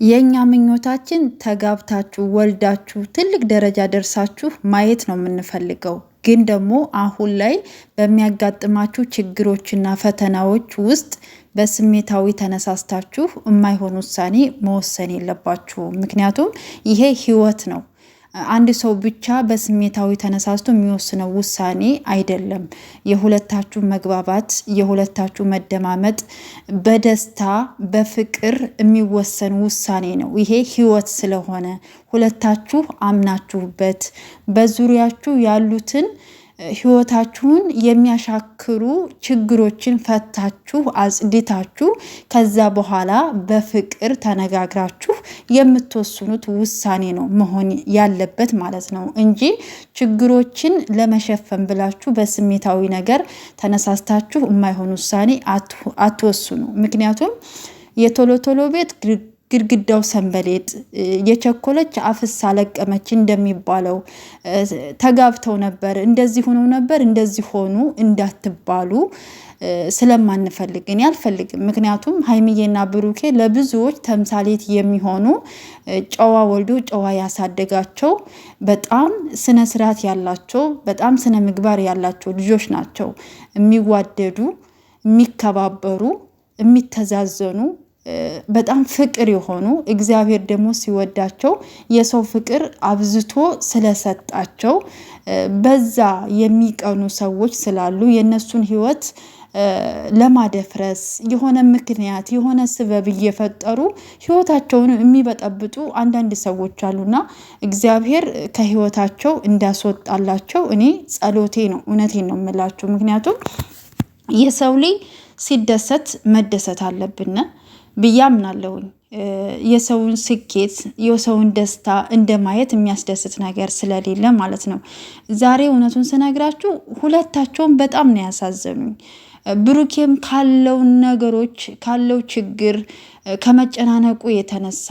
የኛ ምኞታችን ተጋብታችሁ ወልዳችሁ ትልቅ ደረጃ ደርሳችሁ ማየት ነው የምንፈልገው። ግን ደግሞ አሁን ላይ በሚያጋጥማችሁ ችግሮችና ፈተናዎች ውስጥ በስሜታዊ ተነሳስታችሁ የማይሆን ውሳኔ መወሰን የለባችሁም። ምክንያቱም ይሄ ህይወት ነው። አንድ ሰው ብቻ በስሜታዊ ተነሳስቶ የሚወስነው ውሳኔ አይደለም። የሁለታችሁ መግባባት፣ የሁለታችሁ መደማመጥ፣ በደስታ በፍቅር የሚወሰን ውሳኔ ነው። ይሄ ህይወት ስለሆነ ሁለታችሁ አምናችሁበት በዙሪያችሁ ያሉትን ህይወታችሁን የሚያሻክሩ ችግሮችን ፈታችሁ አጽድታችሁ ከዛ በኋላ በፍቅር ተነጋግራችሁ የምትወስኑት ውሳኔ ነው መሆን ያለበት ማለት ነው እንጂ ችግሮችን ለመሸፈን ብላችሁ በስሜታዊ ነገር ተነሳስታችሁ የማይሆን ውሳኔ አትወስኑ። ምክንያቱም የቶሎ ቶሎ ቤት ግድግዳው ሰንበሌጥ፣ የቸኮለች አፍስ አለቀመች እንደሚባለው ተጋብተው ነበር እንደዚህ ሆነው ነበር እንደዚህ ሆኑ እንዳትባሉ ስለማንፈልግ እኔ አልፈልግም። ምክንያቱም ሀይሚዬና ብሩኬ ለብዙዎች ተምሳሌት የሚሆኑ ጨዋ ወልዶ ጨዋ ያሳደጋቸው በጣም ስነ ስርዓት ያላቸው በጣም ስነ ምግባር ያላቸው ልጆች ናቸው። የሚዋደዱ፣ የሚከባበሩ፣ የሚተዛዘኑ በጣም ፍቅር የሆኑ እግዚአብሔር ደግሞ ሲወዳቸው የሰው ፍቅር አብዝቶ ስለሰጣቸው በዛ የሚቀኑ ሰዎች ስላሉ የነሱን ህይወት ለማደፍረስ የሆነ ምክንያት የሆነ ስበብ እየፈጠሩ ህይወታቸውን የሚበጠብጡ አንዳንድ ሰዎች አሉና እግዚአብሔር ከህይወታቸው እንዳስወጣላቸው እኔ ጸሎቴ ነው። እውነቴን ነው የምላችሁ። ምክንያቱም የሰው ልጅ ሲደሰት መደሰት አለብን ብዬ አምናለሁኝ። የሰውን ስኬት የሰውን ደስታ እንደማየት የሚያስደስት ነገር ስለሌለ ማለት ነው። ዛሬ እውነቱን ስነግራችሁ ሁለታቸውን በጣም ነው ያሳዘኑኝ። ብሩኬም ካለው ነገሮች ካለው ችግር ከመጨናነቁ የተነሳ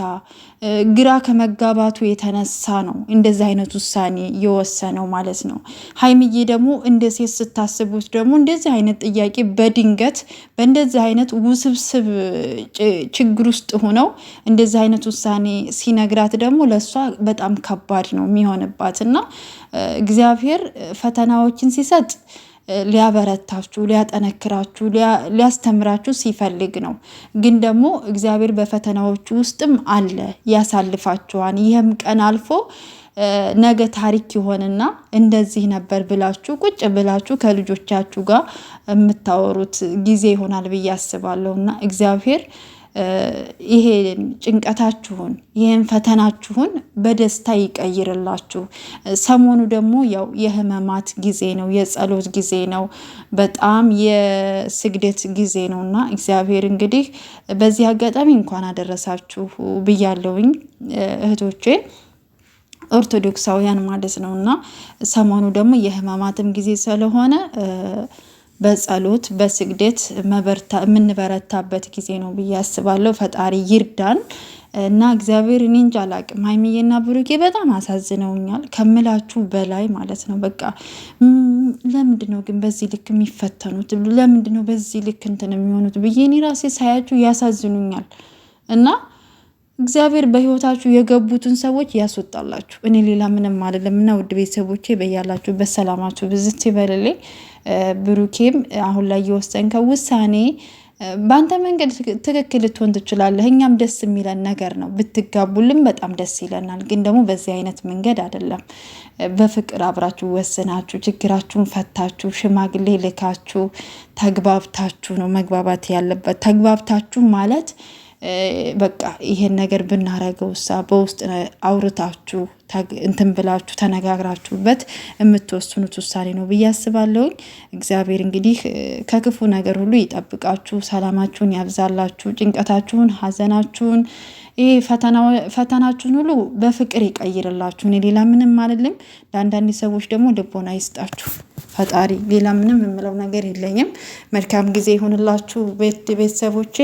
ግራ ከመጋባቱ የተነሳ ነው እንደዚህ አይነት ውሳኔ የወሰነው ማለት ነው። ሀይሚዬ ደግሞ እንደ ሴት ስታስቡት ደግሞ እንደዚህ አይነት ጥያቄ በድንገት በእንደዚህ አይነት ውስብስብ ችግር ውስጥ ሆነው እንደዚህ አይነት ውሳኔ ሲነግራት ደግሞ ለእሷ በጣም ከባድ ነው የሚሆንባት እና እግዚአብሔር ፈተናዎችን ሲሰጥ ሊያበረታችሁ፣ ሊያጠነክራችሁ፣ ሊያስተምራችሁ ሲፈልግ ነው። ግን ደግሞ እግዚአብሔር በፈተናዎቹ ውስጥም አለ ያሳልፋችኋል። ይህም ቀን አልፎ ነገ ታሪክ ይሆንና እንደዚህ ነበር ብላችሁ ቁጭ ብላችሁ ከልጆቻችሁ ጋር የምታወሩት ጊዜ ይሆናል ብዬ አስባለሁ እና እግዚአብሔር ይሄ ጭንቀታችሁን ይሄን ፈተናችሁን በደስታ ይቀይርላችሁ። ሰሞኑ ደግሞ ያው የህመማት ጊዜ ነው፣ የጸሎት ጊዜ ነው፣ በጣም የስግደት ጊዜ ነውና እግዚአብሔር እንግዲህ በዚህ አጋጣሚ እንኳን አደረሳችሁ ብያለሁኝ እህቶቼ ኦርቶዶክሳውያን ማለት ነውና ሰሞኑ ደግሞ የህመማትም ጊዜ ስለሆነ በጸሎት በስግደት የምንበረታበት ጊዜ ነው ብዬ አስባለሁ። ፈጣሪ ይርዳን እና እግዚአብሔር እኔ እንጃ አላቅም። ሀይሚዬና ብሩኬ በጣም አሳዝነውኛል ከምላችሁ በላይ ማለት ነው። በቃ ለምንድነው ግን በዚህ ልክ የሚፈተኑት? ለምንድነው በዚህ ልክ እንትን የሚሆኑት ብዬ እኔ ራሴ ሳያችሁ ያሳዝኑኛል እና እግዚአብሔር በህይወታችሁ የገቡትን ሰዎች ያስወጣላችሁ። እኔ ሌላ ምንም አይደለም እና ውድ ቤተሰቦቼ በያላችሁ በሰላማችሁ ብዝት ይበልልኝ። ብሩኬም አሁን ላይ የወሰንከው ውሳኔ በአንተ መንገድ ትክክል ልትሆን ትችላለህ። እኛም ደስ የሚለን ነገር ነው፣ ብትጋቡልን በጣም ደስ ይለናል። ግን ደግሞ በዚህ አይነት መንገድ አይደለም። በፍቅር አብራችሁ ወስናችሁ ችግራችሁን ፈታችሁ ሽማግሌ ልካችሁ ተግባብታችሁ ነው መግባባት ያለበት። ተግባብታችሁ ማለት በቃ ይሄን ነገር ብናረገው በውስጥ አውርታችሁ እንትን ብላችሁ ተነጋግራችሁበት የምትወስኑት ውሳኔ ነው ብዬ አስባለሁኝ። እግዚአብሔር እንግዲህ ከክፉ ነገር ሁሉ ይጠብቃችሁ፣ ሰላማችሁን ያብዛላችሁ፣ ጭንቀታችሁን፣ ሀዘናችሁን፣ ይሄ ፈተናችሁን ሁሉ በፍቅር ይቀይርላችሁ። እኔ ሌላ ምንም አይደለም። ለአንዳንድ ሰዎች ደግሞ ልቦና ይስጣችሁ ፈጣሪ። ሌላ ምንም የምለው ነገር የለኝም። መልካም ጊዜ ይሁንላችሁ ቤተሰቦቼ።